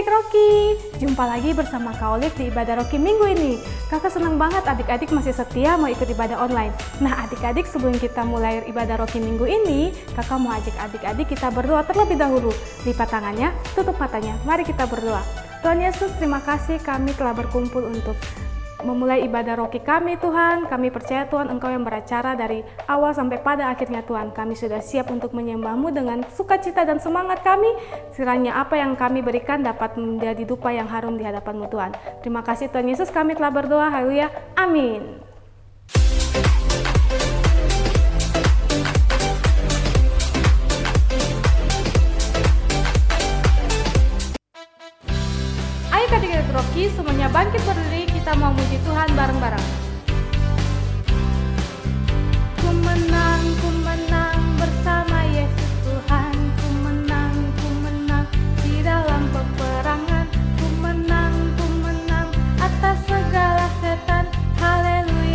adik-adik Rocky, jumpa lagi bersama Kak Olive di Ibadah Rocky minggu ini. Kakak senang banget adik-adik masih setia mau ikut ibadah online. Nah adik-adik, sebelum kita mulai Ibadah Rocky minggu ini, kakak mau ajak adik-adik kita berdoa terlebih dahulu. Lipat tangannya, tutup matanya, mari kita berdoa. Tuhan Yesus, terima kasih kami telah berkumpul untuk memulai ibadah Rocky kami Tuhan. Kami percaya Tuhan Engkau yang beracara dari awal sampai pada akhirnya Tuhan. Kami sudah siap untuk menyembah-Mu dengan sukacita dan semangat kami. Kiranya apa yang kami berikan dapat menjadi dupa yang harum di hadapan-Mu Tuhan. Terima kasih Tuhan Yesus, kami telah berdoa. Haleluya. Amin. Ayo adik-adik Rocky, semuanya bangkit berdiri, kita mau muji Tuhan bareng-bareng. Ku menang bersama Yesus Tuhan. Ku menang di dalam peperangan. Ku menang atas segala setan. Haleluya.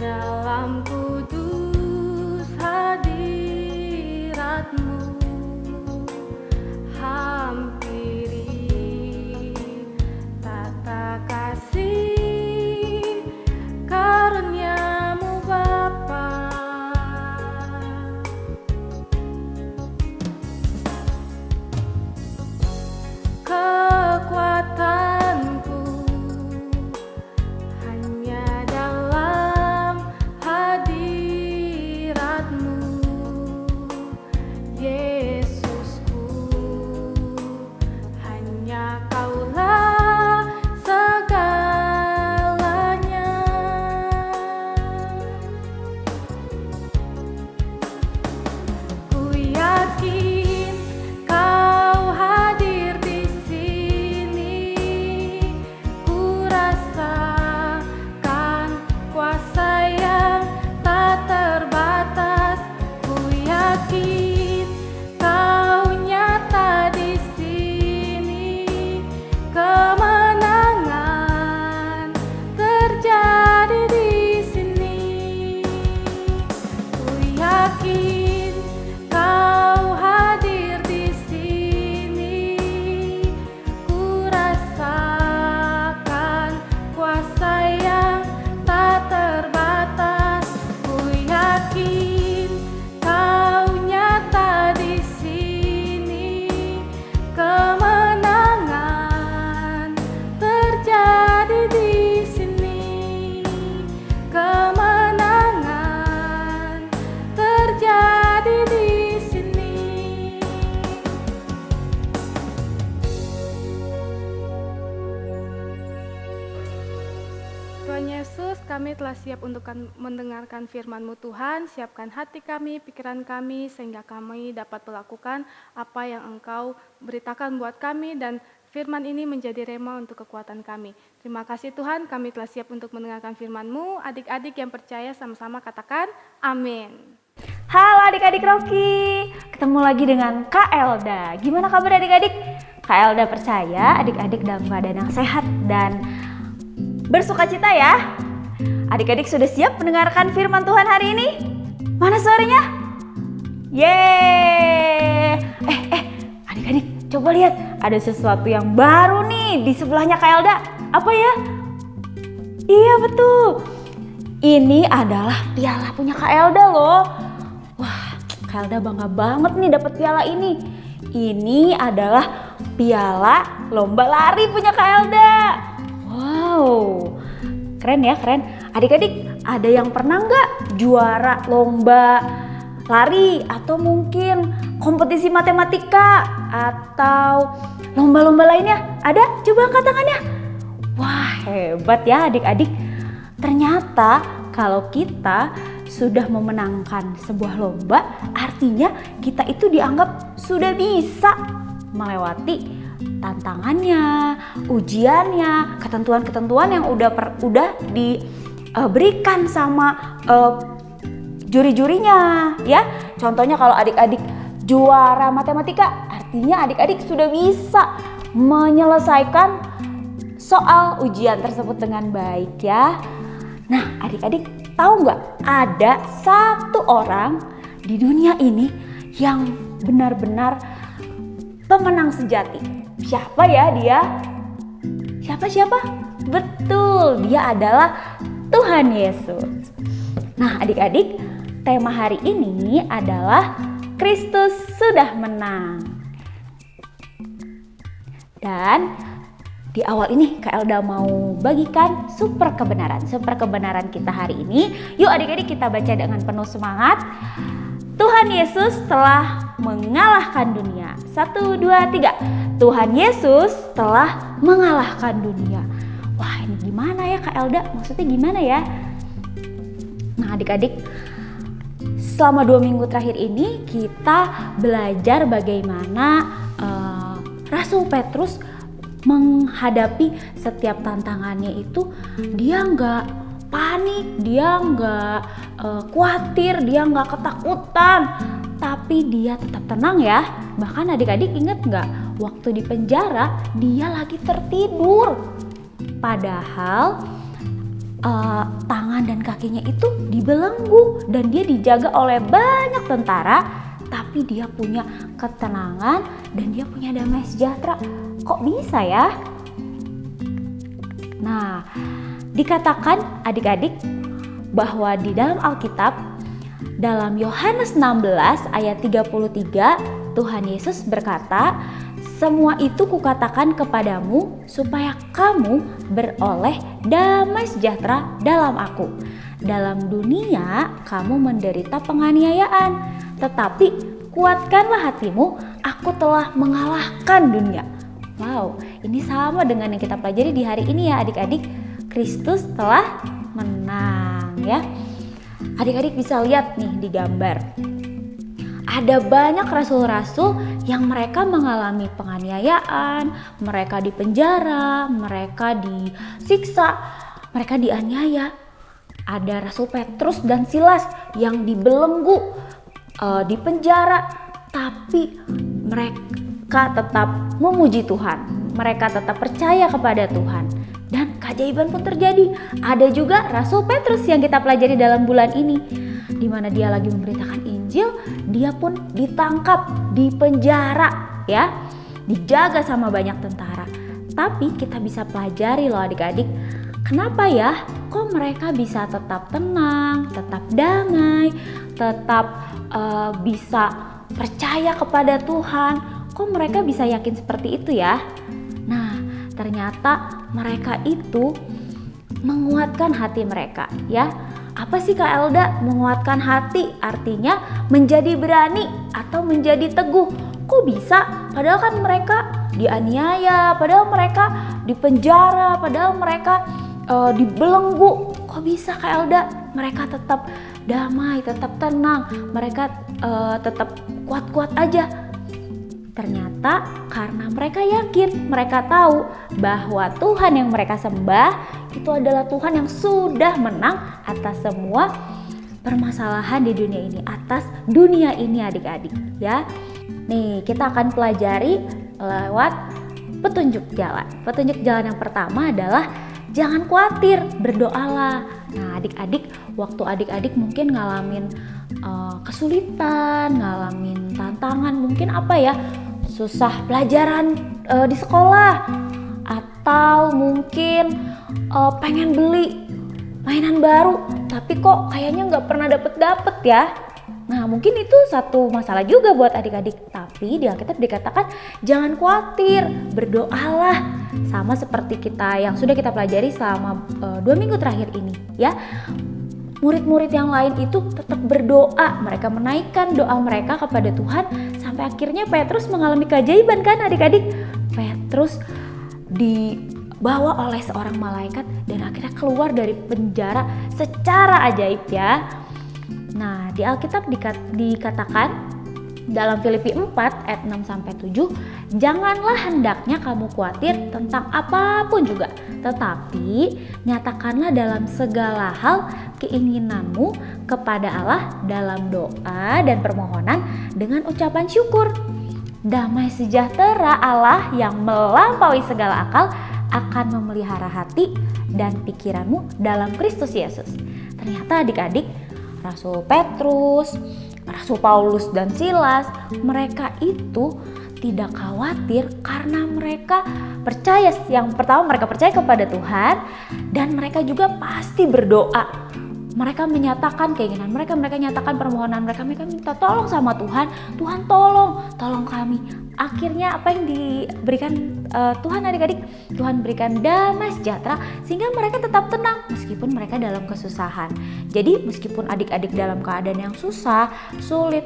dalam kudus hadirat-Mu, hampiri tata kasih karunia-Mu Bapa. Kekuatanku hanya dalam hadirat-Mu, Yesusku, hanya Kaulah segalanya. Ku yakin Kau hadir di sini, ku rasakan kuasa yang tak terbatas. Ku yakin Kau nyata di sini, kemenangan terjadi di sini. Ku yakin Kau hadir di sini, ku rasakan kuasa yang tak terbatas. Ku yakin Kau nyata di sini, kemenangan terjadi di sini, kemenangan terjadi di sini. Tuhan Yesus, kami telah siap untuk mendengarkan firman-Mu Tuhan. Siapkan hati kami, pikiran kami, sehingga kami dapat melakukan apa yang Engkau beritakan buat kami, dan firman ini menjadi rema untuk kekuatan kami. Terima kasih Tuhan, kami telah siap untuk mendengarkan firman-Mu. Adik-adik yang percaya sama-sama katakan amin. Halo adik-adik Rocky, ketemu lagi dengan Kak Elda. Gimana kabar adik-adik? Kak Elda percaya adik-adik dalam keadaan yang sehat dan bersukacita ya. Adik-adik sudah siap mendengarkan firman Tuhan hari ini? Mana suaranya? Yeay! Adik-adik coba lihat, ada sesuatu yang baru nih di sebelahnya Kak Elda. Apa ya? Iya betul, ini adalah piala punya Kak Elda loh. Wah, Kak Elda bangga banget nih dapat piala ini. Ini adalah piala lomba lari punya Kak Elda. Wow, keren ya, keren. Adik-adik, ada yang pernah nggak juara lomba lari atau mungkin kompetisi matematika atau lomba-lomba lainnya? Ada? Coba angkat tangannya. Wah, hebat ya adik-adik. Ternyata kalau kita sudah memenangkan sebuah lomba, artinya kita itu dianggap sudah bisa melewati tantangannya, ujiannya, ketentuan-ketentuan yang udah diberikan sama juri-jurinya ya. Contohnya kalau adik-adik juara matematika, artinya adik-adik sudah bisa menyelesaikan soal ujian tersebut dengan baik ya. Nah, adik-adik tahu nggak, ada satu orang di dunia ini yang benar-benar pemenang sejati. Siapa ya dia? Siapa? Betul, dia adalah Tuhan Yesus. Nah, adik-adik, tema hari ini adalah Kristus sudah menang. Dan di awal ini Kak Elda mau bagikan super kebenaran kita hari ini. Yuk adik-adik kita baca dengan penuh semangat. Tuhan Yesus telah mengalahkan dunia. 1, 2, 3. Tuhan Yesus telah mengalahkan dunia. Wah, ini gimana ya Kak Elda? Maksudnya gimana ya? Nah adik-adik, selama 2 minggu terakhir ini kita belajar bagaimana Rasul Petrus menghadapi setiap tantangannya itu. Dia nggak panik, dia nggak khawatir, dia nggak ketakutan, tapi dia tetap tenang ya. Bahkan adik-adik inget nggak, waktu di penjara dia lagi tertidur. Padahal tangan dan kakinya itu dibelenggu dan dia dijaga oleh banyak tentara, tapi dia punya ketenangan dan dia punya damai sejahtera. Kok bisa ya? Nah, dikatakan adik-adik bahwa di dalam Alkitab, dalam Yohanes 16 ayat 33, Tuhan Yesus berkata, "Semua itu kukatakan kepadamu supaya kamu beroleh damai sejahtera dalam aku. Dalam dunia kamu menderita penganiayaan, tetapi kuatkanlah hatimu, aku telah mengalahkan dunia." Wow, ini sama dengan yang kita pelajari di hari ini ya adik-adik. Kristus telah menang ya. Adik-adik bisa lihat nih di gambar. Ada banyak rasul-rasul yang mereka mengalami penganiayaan, mereka dipenjara, mereka disiksa, mereka dianiaya. Ada Rasul Petrus dan Silas yang dibelenggu, dipenjara, tapi mereka tetap memuji Tuhan. Mereka tetap percaya kepada Tuhan. Dan keajaiban pun terjadi. Ada juga Rasul Petrus yang kita pelajari dalam bulan ini, di mana dia lagi memberitakan Injil, dia pun ditangkap, dipenjara ya, dijaga sama banyak tentara. Tapi kita bisa pelajari loh adik-adik, kenapa ya kok mereka bisa tetap tenang, tetap damai, tetap bisa percaya kepada Tuhan. Kok mereka bisa yakin seperti itu ya? Nah, ternyata mereka itu menguatkan hati mereka ya. Apa sih Kak Elda menguatkan hati? Artinya menjadi berani atau menjadi teguh. Kok bisa? Padahal kan mereka dianiaya, padahal mereka dipenjara, padahal mereka dibelenggu. Kok bisa Kak Elda? Mereka tetap damai, tetap tenang, mereka tetap kuat-kuat aja. Ternyata karena mereka yakin, mereka tahu bahwa Tuhan yang mereka sembah itu adalah Tuhan yang sudah menang atas semua permasalahan di dunia ini, atas dunia ini adik-adik ya. Nih kita akan pelajari lewat petunjuk jalan. Petunjuk jalan yang pertama adalah jangan khawatir, berdoalah. Nah adik-adik, waktu adik-adik mungkin ngalamin kesulitan, ngalamin tantangan, mungkin apa ya, susah pelajaran di sekolah, atau mungkin pengen beli mainan baru tapi kok kayaknya nggak pernah dapet ya. Nah mungkin itu satu masalah juga buat adik-adik, tapi di Alkitab dikatakan jangan khawatir, berdoalah. Sama seperti kita yang sudah kita pelajari selama 2 minggu terakhir ini ya. Murid-murid yang lain itu tetap berdoa, mereka menaikkan doa mereka kepada Tuhan sampai akhirnya Petrus mengalami keajaiban kan adik-adik. Petrus dibawa oleh seorang malaikat dan akhirnya keluar dari penjara secara ajaib ya. Nah di Alkitab dikatakan dalam Filipi 4 ayat 6-7, janganlah hendaknya kamu khawatir tentang apapun juga, tetapi nyatakanlah dalam segala hal keinginanmu kepada Allah dalam doa dan permohonan dengan ucapan syukur. Damai sejahtera Allah yang melampaui segala akal akan memelihara hati dan pikiranmu dalam Kristus Yesus. Ternyata adik-adik, Rasul Petrus, Rasul Paulus dan Silas, mereka itu tidak khawatir karena mereka percaya. Yang pertama mereka percaya kepada Tuhan dan mereka juga pasti berdoa. Mereka menyatakan keinginan mereka nyatakan permohonan mereka minta tolong sama Tuhan. Tuhan tolong kami. Akhirnya apa yang diberikan Tuhan adik-adik? Tuhan berikan damai sejahtera sehingga mereka tetap tenang meskipun mereka dalam kesusahan. Jadi meskipun adik-adik dalam keadaan yang susah, sulit,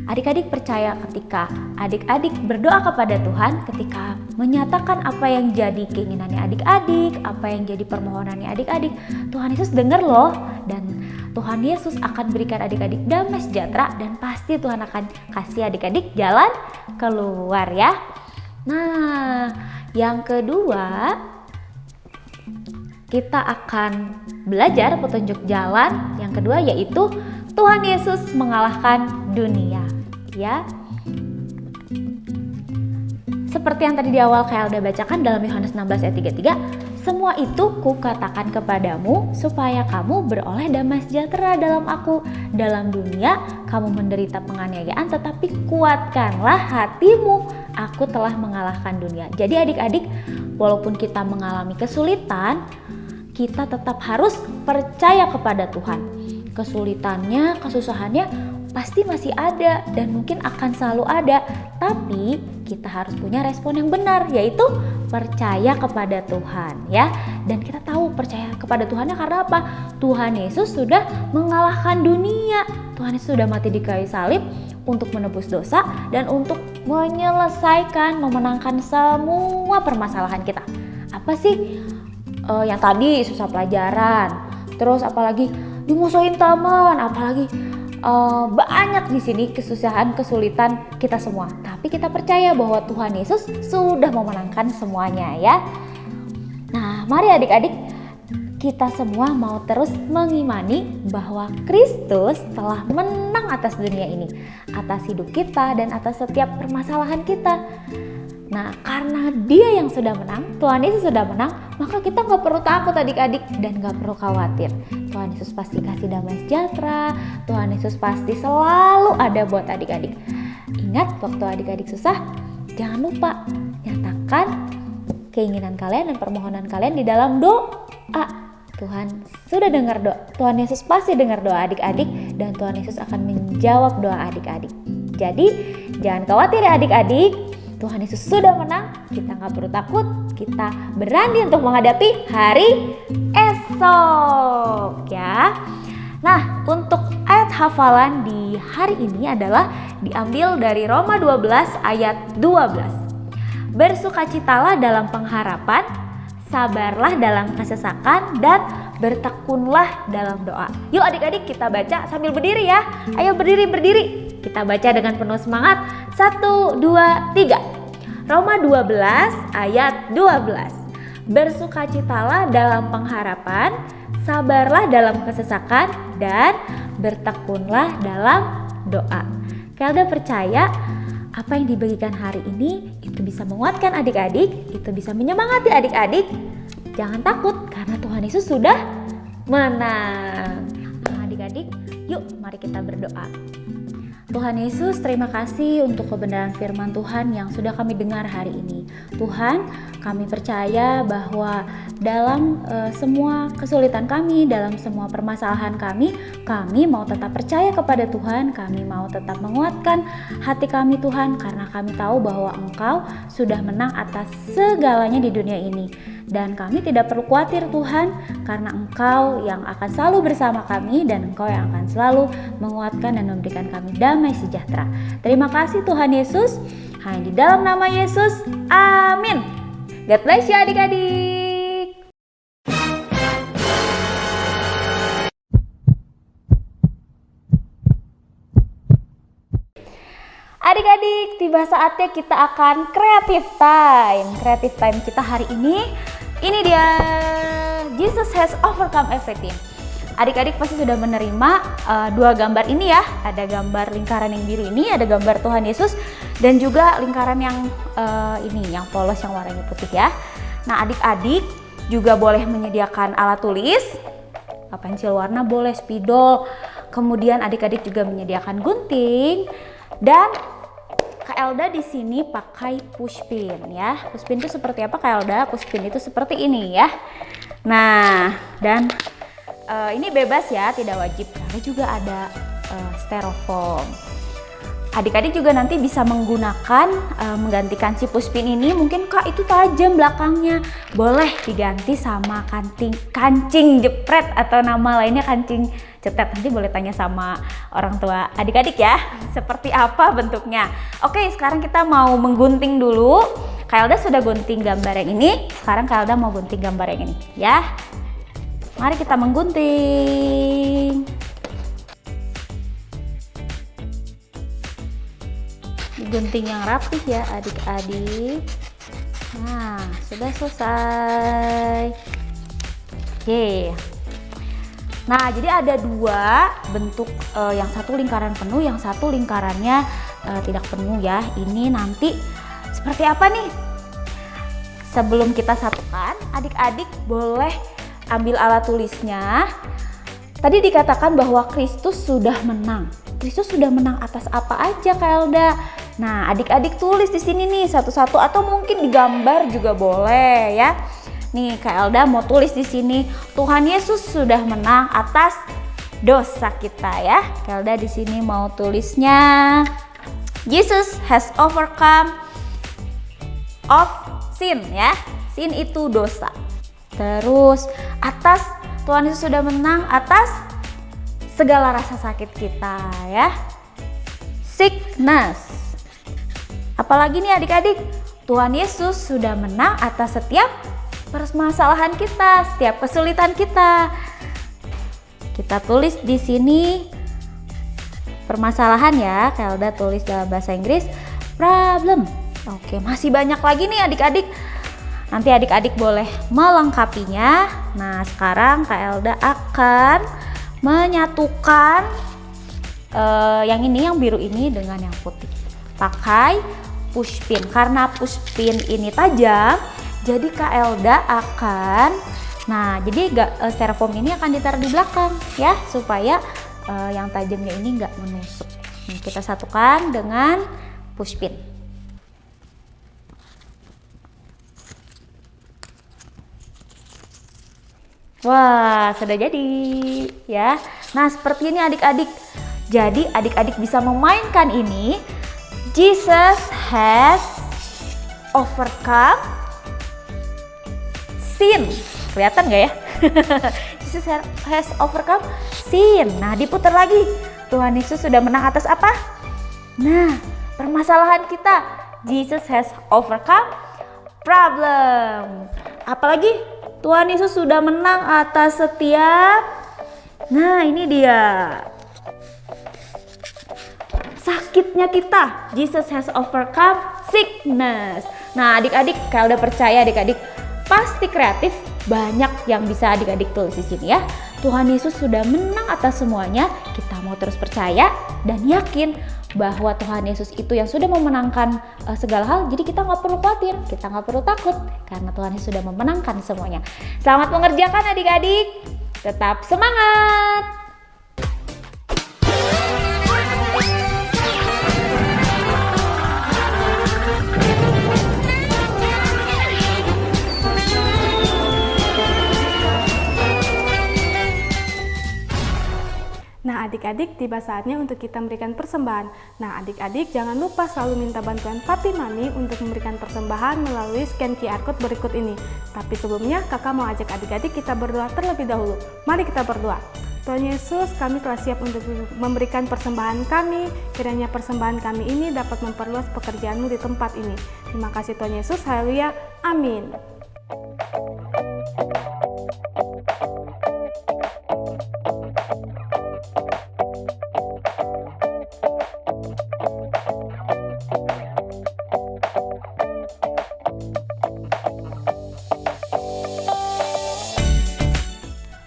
adik-adik percaya ketika adik-adik berdoa kepada Tuhan, ketika menyatakan apa yang jadi keinginannya adik-adik, apa yang jadi permohonannya adik-adik, Tuhan Yesus dengar loh, dan Tuhan Yesus akan berikan adik-adik damai sejahtera dan pasti Tuhan akan kasih adik-adik jalan keluar ya. Nah, yang kedua kita akan belajar petunjuk jalan yang kedua, yaitu Tuhan Yesus mengalahkan dunia ya. Seperti yang tadi di awal Kak Elda bacakan dalam Yohanes 16 ayat 33, Semua itu kukatakan kepadamu supaya kamu beroleh damai sejahtera dalam aku. Dalam dunia kamu menderita penganiayaan, tetapi kuatkanlah hatimu. Aku telah mengalahkan dunia. Jadi adik-adik, walaupun kita mengalami kesulitan, kita tetap harus percaya kepada Tuhan. Kesulitannya, kesusahannya pasti masih ada dan mungkin akan selalu ada. Tapi kita harus punya respon yang benar, yaitu percaya kepada Tuhan ya. Dan kita tahu percaya kepada Tuhannya karena apa? Tuhan Yesus sudah mengalahkan dunia. Tuhan Yesus sudah mati di kayu salib untuk menebus dosa dan untuk menyelesaikan, memenangkan semua permasalahan kita. Apa sih? Yang tadi susah pelajaran, terus apalagi dimusuhin teman, apalagi banyak di sini kesusahan, kesulitan kita semua. Tapi kita percaya bahwa Tuhan Yesus sudah memenangkan semuanya ya. Nah, mari adik-adik, kita semua mau terus mengimani bahwa Kristus telah menang atas dunia ini, atas hidup kita dan atas setiap permasalahan kita. Nah, karena Dia yang sudah menang, Tuhan Yesus sudah menang, maka kita gak perlu takut adik-adik dan gak perlu khawatir. Tuhan Yesus pasti kasih damai sejahtera, Tuhan Yesus pasti selalu ada buat adik-adik. Ingat, waktu adik-adik susah, jangan lupa nyatakan keinginan kalian dan permohonan kalian di dalam doa. Tuhan sudah dengar doa, Tuhan Yesus pasti dengar doa adik-adik dan Tuhan Yesus akan menjawab doa adik-adik. Jadi, jangan khawatir ya adik-adik. Tuhan Yesus sudah menang, kita gak perlu takut, kita berani untuk menghadapi hari esok ya. Nah, untuk ayat hafalan di hari ini adalah diambil dari Roma 12 ayat 12. Bersukacitalah dalam pengharapan, sabarlah dalam kesesakan, dan bertekunlah dalam doa. Yuk adik-adik kita baca sambil berdiri ya. Ayo berdiri. Kita baca dengan penuh semangat. 1, 2, 3. Roma 12 ayat 12. Bersukacitalah dalam pengharapan, sabarlah dalam kesesakan, dan bertekunlah dalam doa. Kelda percaya apa yang dibagikan hari ini itu bisa menguatkan adik-adik, itu bisa menyemangati adik-adik. Jangan takut karena Tuhan Yesus sudah menang. Adik-adik, yuk mari kita berdoa. Tuhan Yesus, terima kasih untuk kebenaran firman Tuhan yang sudah kami dengar hari ini. Tuhan, kami percaya bahwa dalam semua kesulitan kami, dalam semua permasalahan kami mau tetap percaya kepada Tuhan, kami mau tetap menguatkan hati kami Tuhan, karena kami tahu bahwa Engkau sudah menang atas segalanya di dunia ini. Dan kami tidak perlu khawatir Tuhan, karena Engkau yang akan selalu bersama kami dan Engkau yang akan selalu menguatkan dan memberikan kami damai sejahtera. Terima kasih Tuhan Yesus, hanya di dalam nama Yesus, amin. God bless you adik-adik. Adik-adik, tiba saatnya kita akan creative time. Creative time kita hari ini dia, Jesus has overcome everything. Adik-adik pasti sudah menerima dua gambar ini ya. Ada gambar lingkaran yang biru ini, ada gambar Tuhan Yesus, dan juga lingkaran yang ini, yang polos yang warnanya putih ya. Nah, adik-adik juga boleh menyediakan alat tulis, pensil warna boleh, spidol. Kemudian adik-adik juga menyediakan gunting, dan Kak Elda di sini pakai pushpin ya. Pushpin itu seperti apa Kak Elda? Pushpin itu seperti ini ya. Nah, dan ini bebas ya, tidak wajib. Karena juga ada styrofoam. Adik-adik juga nanti bisa menggunakan menggantikan si pushpin ini. Mungkin Kak itu tajam belakangnya, boleh diganti sama kancing jepret atau nama lainnya kancing cetet. Nanti boleh tanya sama orang tua adik-adik ya, seperti apa bentuknya. Oke, sekarang kita mau menggunting dulu. Kak Elda sudah gunting gambar yang ini, sekarang Kak Elda mau gunting gambar yang ini ya. Mari kita menggunting. Gunting yang rapih ya adik-adik. Nah, sudah selesai. Oke. Nah, jadi ada dua bentuk, yang satu lingkaran penuh, yang satu lingkarannya tidak penuh ya. Ini nanti seperti apa nih? sebelum kita satukan, adik-adik boleh ambil alat tulisnya. Tadi dikatakan bahwa Kristus sudah menang. Kristus sudah menang atas apa aja, Kak Elda? Nah, adik-adik tulis di sini nih satu-satu atau mungkin digambar juga boleh ya. Nih, Kak Elda mau tulis di sini, Tuhan Yesus sudah menang atas dosa kita ya. Kak Elda di sini mau tulisnya Jesus has overcome of sin ya. Sin itu dosa. Terus atas Tuhan Yesus sudah menang atas segala rasa sakit kita ya. Sickness. Apalagi nih adik-adik, Tuhan Yesus sudah menang atas setiap permasalahan kita, setiap kesulitan kita. Kita tulis di sini permasalahan ya, Kelda tulis dalam bahasa Inggris problem. Oke, masih banyak lagi nih adik-adik. Nanti adik-adik boleh melengkapinya. Nah, sekarang Kak Elda akan menyatukan yang ini, yang biru ini dengan yang putih. Pakai pushpin. Karena pushpin ini tajam, jadi Kak Elda akan, jadi styrofoam ini akan ditaruh di belakang ya, supaya yang tajamnya ini nggak menusuk. Kita satukan dengan pushpin. Wah, sudah jadi ya. Nah, seperti ini adik-adik. Jadi adik-adik bisa memainkan ini. Jesus has overcome sin. Kelihatan nggak ya? Jesus has overcome sin. Nah, diputar lagi. Tuhan Yesus sudah menang atas apa? Nah, permasalahan kita. Jesus has overcome problem. Apalagi? Tuhan Yesus sudah menang atas setiap, ini dia, sakitnya kita. Jesus has overcome sickness. Nah, adik-adik, kalau udah percaya adik-adik pasti kreatif, banyak yang bisa adik-adik tulis di sini ya. Tuhan Yesus sudah menang atas semuanya. Kita mau terus percaya dan yakin bahwa Tuhan Yesus itu yang sudah memenangkan segala hal. Jadi kita nggak perlu khawatir, kita nggak perlu takut, karena Tuhan Yesus sudah memenangkan semuanya. Selamat mengerjakan adik-adik, tetap semangat! Nah, adik-adik, tiba saatnya untuk kita memberikan persembahan. Nah, adik-adik jangan lupa selalu minta bantuan Papi Mami untuk memberikan persembahan melalui scan QR Code berikut ini. Tapi sebelumnya, kakak mau ajak adik-adik kita berdoa terlebih dahulu. Mari kita berdoa. Tuhan Yesus, kami telah siap untuk memberikan persembahan kami. Kiranya persembahan kami ini dapat memperluas pekerjaan-Mu di tempat ini. Terima kasih Tuhan Yesus, haleluya, amin.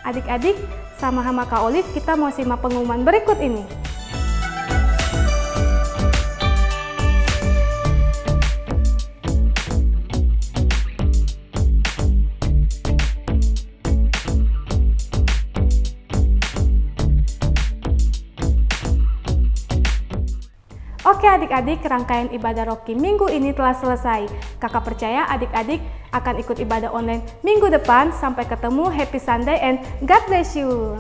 Adik-adik, sama-sama Kak Olive kita mau simak pengumuman berikut ini. Oke adik-adik, rangkaian ibadah Rocky minggu ini telah selesai. Kakak percaya adik-adik akan ikut ibadah online minggu depan. Sampai ketemu, happy Sunday and God bless you.